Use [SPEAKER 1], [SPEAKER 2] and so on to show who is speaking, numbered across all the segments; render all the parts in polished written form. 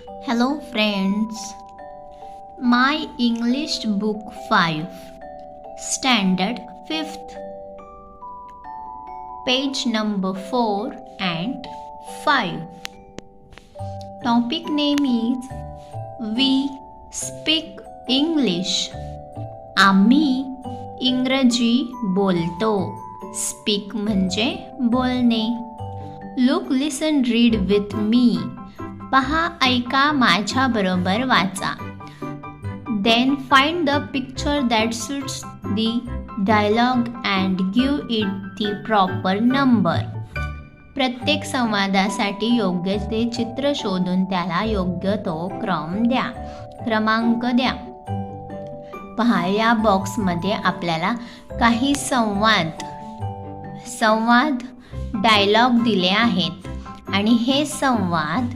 [SPEAKER 1] Hello friends, my English book 5, standard 5th, page number 4 and 5. Topic name is We speak English. आम्ही इंग्रजी बोलतो. Speak म्हणजे बोलणे. Look, listen, read with me. पहा, ऐका, माझ्या बरोबर वाचा. Then find the picture that suits the dialogue and give it the proper number. प्रत्येक संवादासाठी योग्य ते चित्र शोधून त्याला योग्य तो क्रमांक द्या. पहा, या बॉक्समध्ये आपल्याला काही संवाद डायलॉग दिले आहेत आणि हे संवाद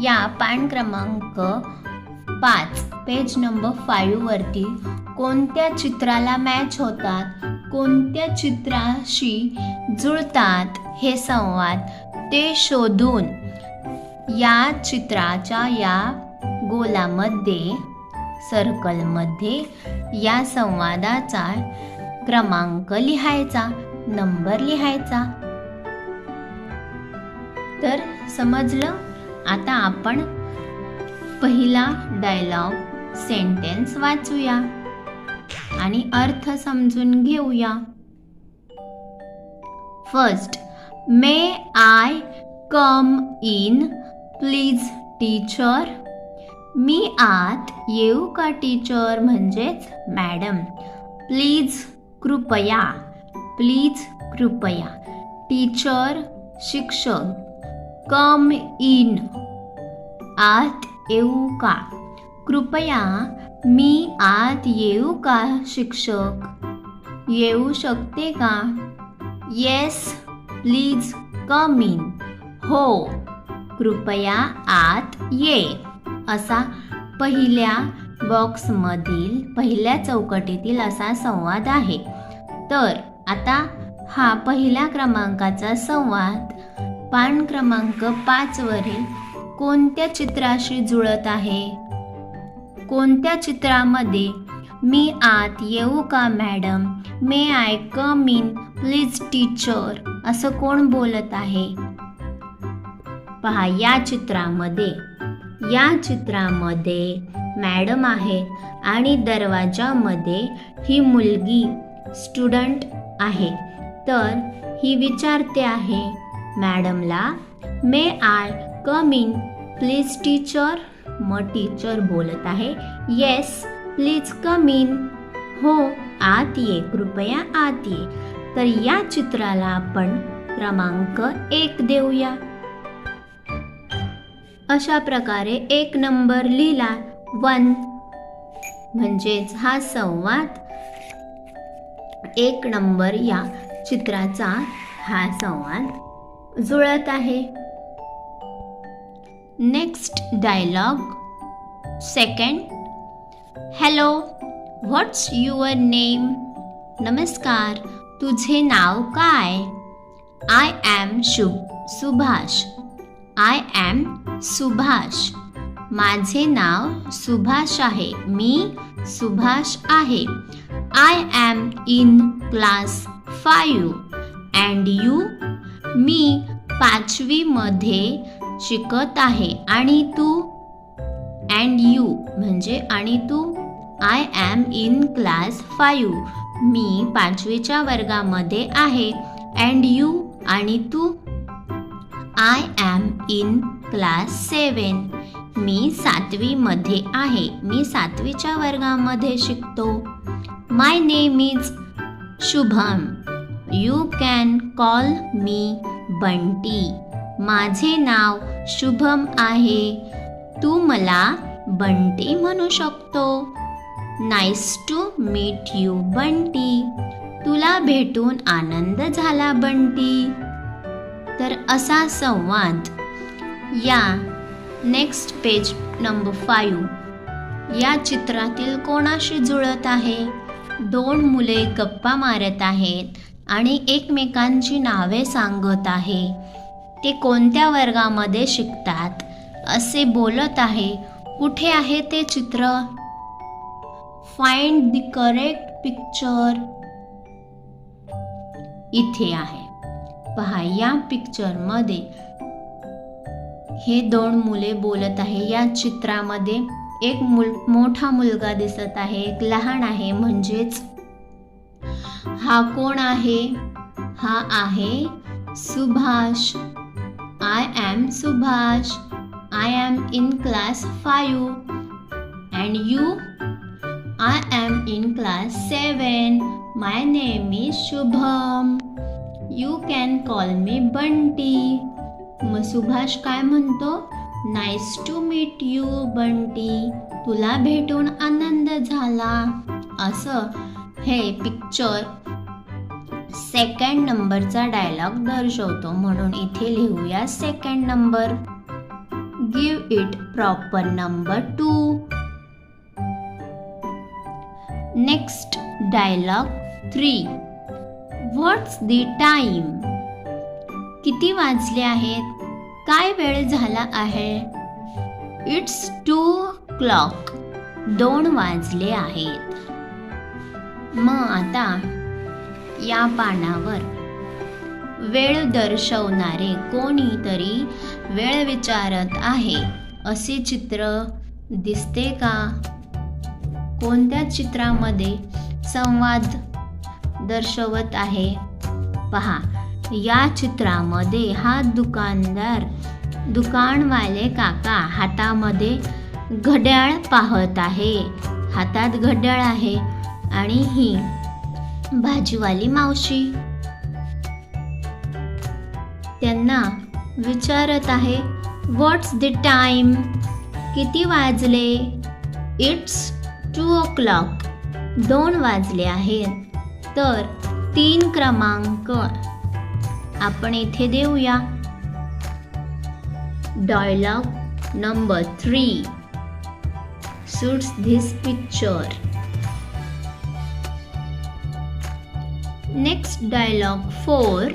[SPEAKER 1] या पान क्रमांक 5 पेज नंबर 5 वरती कोणत्या चित्राला मॅच होतात, कोणत्या चित्राशी जुळतात हे संवाद ते शोधून या चित्राच्या या गोलामध्ये सर्कलमध्ये या संवादाचा क्रमांक लिहायचा, नंबर लिहायचा. तर समजलं? आता आपण पहिला डायलॉग सेंटेन्स वाचूया आणि अर्थ समजून घेऊया. First, may I come in please teacher. मी आत येऊ का टीचर म्हणजेच मॅडम. प्लीज कृपया, प्लीज कृपया. टीचर शिक्षक. कम इन आत येऊ का. कृपया मी आत येऊ का शिक्षक. येऊ शकते का. Yes please come in. हो कृपया आत ये. असा पहिल्या बॉक्समधील पहिल्या चौकटीतील असा संवाद आहे. तर आता हा पहिल्या क्रमांकाचा संवाद पान क्रमांक 5 वरील कोणत्या चित्राशी जुळत आहे. कोणत्या चित्रामध्ये मी आत येऊ का madam, may I come in please teacher असं कोण बोलत आहे. पहा, या चित्रामध्ये मॅडम आहे आणि दरवाजामध्ये ही मुलगी स्टुडंट आहे. तर ही विचारते आहे मॅडमला, may I come in please teacher. मग टीचर बोलत आहे, येस प्लीज कम इन. हो आत ये, कृपया आत ये. तर या चित्राला आपण क्रमांक 1 देऊया. अशा प्रकारे 1 नंबर लिहिला. 1 म्हणजेच हा संवाद 1 नंबर या चित्राचा हा संवाद जुळत आहे. Next dialogue second. Hello, what's your name. नमस्कार, तुझे नाव काय. I am Subhash. I am Subhash. माझे नाव सुभाष आहे. मी सुभाष आहे. I am in class 5 and you. मी 5वी मध्ये शिकत आहे. आणि तू. अँड यू म्हणजे आणि तू. I am in class 5. मी 5वीच्या वर्गामध्ये आहे. अँड यू आणि तू. I am in class 7. मी 7वी मध्ये आहे. मी 7वीच्या वर्गामध्ये शिकतो. My name is Shubham. You can call me Bunty. माझे नाव शुभम आहे. तू मला बंटी म्हणू शकतो. Nice to meet you Bunty. तुला भेटून आनंद झाला बंटी. तर असा संवाद या नेक्स्ट पेज नंबर 5 या चित्रातील कोणाशी जुळत आहे. 2 मुले गप्पा मारत आहेत आणि एकमेकांची नावे सांगत आहे. ते कोणत्या वर्गामध्ये शिकतात असे बोलत आहे. कुठे आहे ते चित्र? Find the correct picture. इथे आहे. पहा, या पिक्चर मध्ये हे दोन मुले बोलत आहे. या चित्रामध्ये एक मोठा मुलगा दिसत आहे, एक लहान आहे. म्हणजेच हा कोण आहे? हा आहे Subhash. I am Subhash. I am in class 5 and you? I am in class 7. My name is Shubham. You can call me Bunty. मग सुभाष काय म्हणतो? Nice to meet you Bunty. तुला भेटून आनंद झाला. असं हे पिक्चर सेकंड नंबरचा डायलॉग दर्शवतो. म्हणून इथे लिहूया second number. Give it proper number 2. Next dialogue 3. What's the time? किती वाजले आहेत? काय वेळ झाला आहे? It's 2 o'clock. 2 वाजले आहेत. मग आता या पानावर वेळ दर्शवणारे कोणीतरी वेळ विचारत आहे असे चित्र दिसते का? कोणत्या चित्रामध्ये संवाद दर्शवत आहे? पहा, या चित्रामध्ये हा दुकानवाले काका हातामध्ये घड्याळ पाहत आहे. हातात घड्याळ आहे. आणि ही भाजीवाली मावशी त्यांना विचारत आहे, व्हॉट्स द टाइम? किती वाजले? It's 2 o'clock. 2 वाजले आहेत. तर 3 क्रमांक आपण इथे देऊया. Dialogue number 3 suits this picture. Next dialogue 4.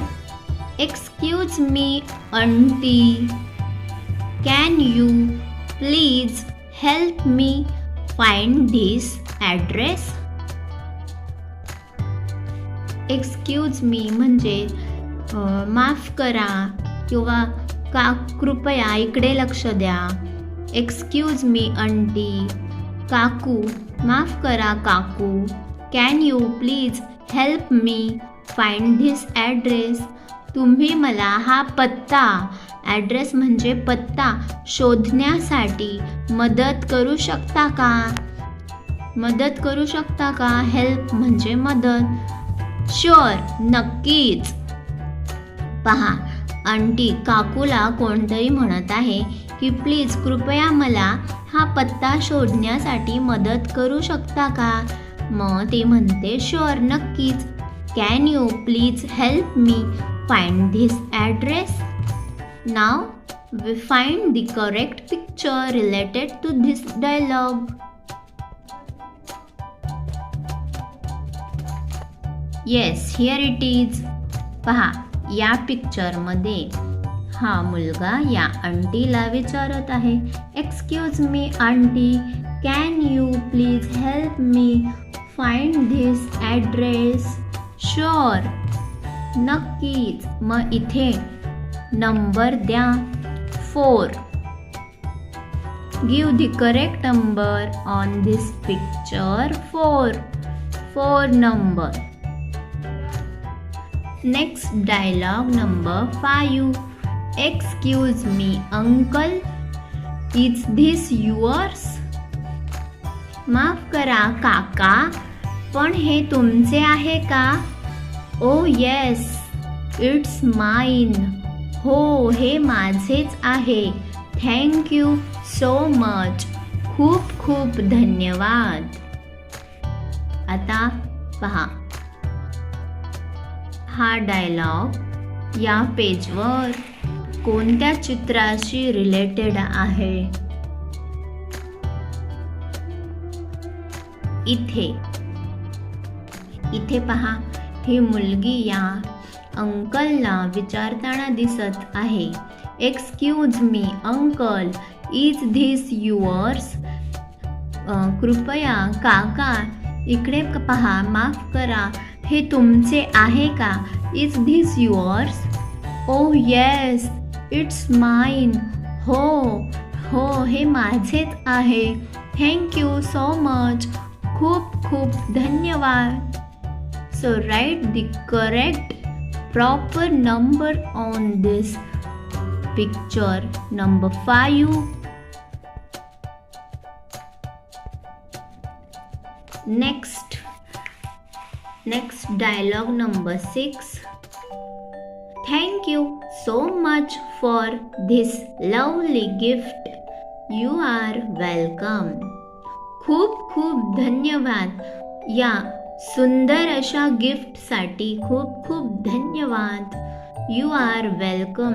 [SPEAKER 1] Excuse me, auntie. Can you please help me find this address? Excuse me म्हणजे माफ करा किंवा कृपया इकडे लक्ष द्या. Excuse me aunty. काकू, माफ करा काकू. Can you please help me find this address? तुम्ही मला हा पत्ता, ॲड्रेस म्हणजे पत्ता शोधण्यासाठी मदत करू शकता का? मदत करू शकता का? हेल्प म्हणजे मदत. शुअर, नक्कीच. पहा, आंटी काकूला कोणतरी म्हणत आहे की प्लीज कृपया मला हा पत्ता शोधण्यासाठी मदत करू शकता का? मग ती म्हणते शुअर, नक्कीच. Can you please help me find this address? Now we find the correct picture related to this dialogue. Yes, here it is. पहा, या पिक्चरमध्ये हा मुलगा या आंटीला विचारत आहे, excuse me aunty, can you please help me find this address? Sure, नक्कीच. मग इथे नंबर द्या 4. Give the correct number on this picture. 4 number. Next dialogue number 5. Excuse me, uncle. Is this yours? माफ करा काका, पण हे तुमचे आहे का? Oh yes, it's mine. हो, हे माझेच आहे. Thank you so much. खूप खूप धन्यवाद. आता पहा, हा डायलॉग या पेजवर कोणत्या चित्राशी रिलेटेड आहे? इथे पहा, ही मुलगी या अंकलला विचारताना दिसत आहे. Excuse me uncle, is this yours? कृपया काका इकडे पहा, माफ करा, हे तुमचे आहे का? Is this yours? Oh yes, it's mine. हो हो, हे माझेच आहे. Thank you so much. खूप खूप धन्यवाद. So write the correct proper number on this picture. Number 5. Next dialogue number 6. Thank you so much for this lovely gift. You are welcome. खूप खूप धन्यवाद या सुंदर अशा गिफ्टसाठी. खूप खूप धन्यवाद. You are welcome.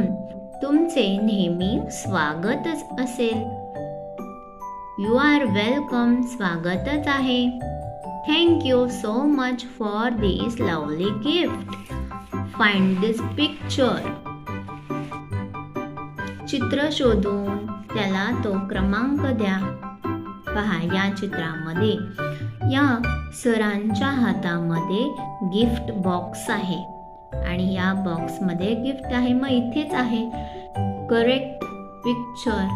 [SPEAKER 1] तुमचे नेहमी स्वागतच असेल. यू आर वेलकम, स्वागतच आहे. Thank you so much for this lovely gift. Find this picture. चित्र शोधून त्याला तो क्रमांक द्या. पहा, या चित्रामध्ये या सरांच्या हातामध्ये गिफ्ट बॉक्स आहे आणि या बॉक्समध्ये गिफ्ट आहे. मग इथेच आहे करेक्ट पिक्चर.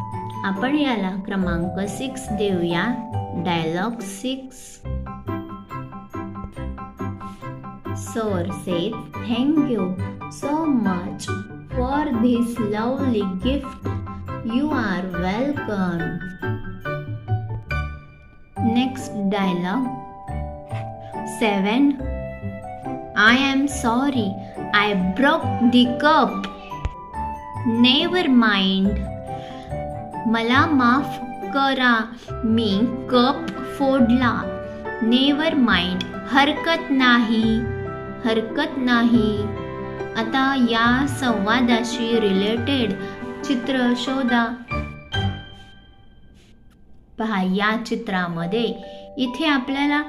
[SPEAKER 1] आपण याला क्रमांक 6 देऊया. Dialogue 6. Sir said, thank you so much for this lovely gift. You are welcome. Next dialogue 7. I am sorry, I broke the cup. Never mind. मला माफ करा, मी कप फोडला. Never mind. हरकत नाही, हरकत नाही. आता या संवादाशी रिलेटेड चित्र शोधा. पहा, या चित्रामध्ये इथे आपल्याला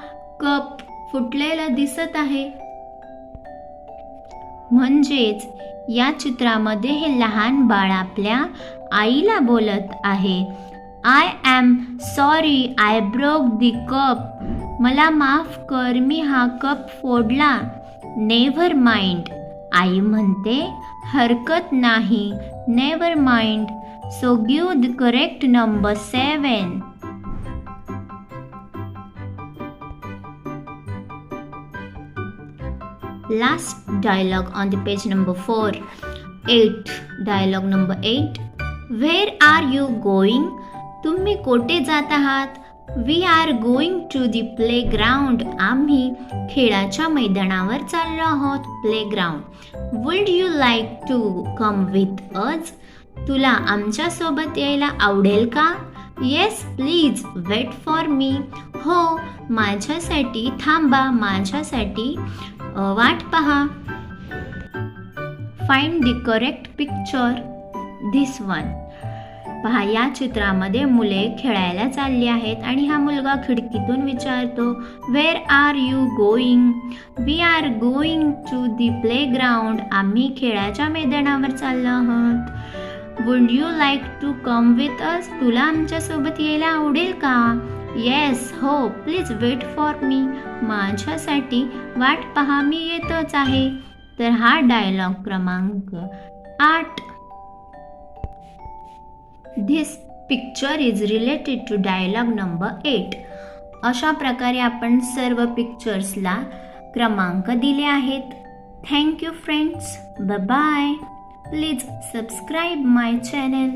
[SPEAKER 1] कप फुटलेला दिसत आहे. म्हणजेच या चित्रामध्ये हे लहान बाळ आपल्या आईला बोलत आहे. I am sorry, I broke the cup. मला माफ कर, मी हा कप फोडला. Never mind. आई म्हणते हरकत नाही. Never mind. So give the correct number 7. Last dialogue on the page number 4. 8. Dialogue number 8. Where are you going? तुम्ही कोठे जात आहात? We are going to the playground. आम्ही खेळाच्या मैदानावर चाललो आहोत. Playground. Would you like to come with us? तुला आमच्या सोबत यायला आवडेल का? Yes, please wait for me. हो, माझ्यासाठी थांबा, माझ्यासाठी वाट पहा. Find the correct picture. This one. पहा, या चित्रामध्ये मुले खेळायला चालली आहेत आणि हा मुलगा खिडकीतून विचारतो, where are you going? We are going to the playground. आम्ही खेळाच्या मैदानावर चाललो आहोत. Would you like to come with us? तुला आमच्यासोबत यायला आवडेल का? येस, हो, प्लीज वेट फॉर मी. माझ्यासाठी वाट पहा, मी येतच आहे. तर हा डायलॉग क्रमांक 8. This picture is related to dialogue number 8. अशा प्रकारे आपण सर्व पिक्चर्सला क्रमांक दिले आहेत. Thank you friends. Bye bye. Please subscribe my channel.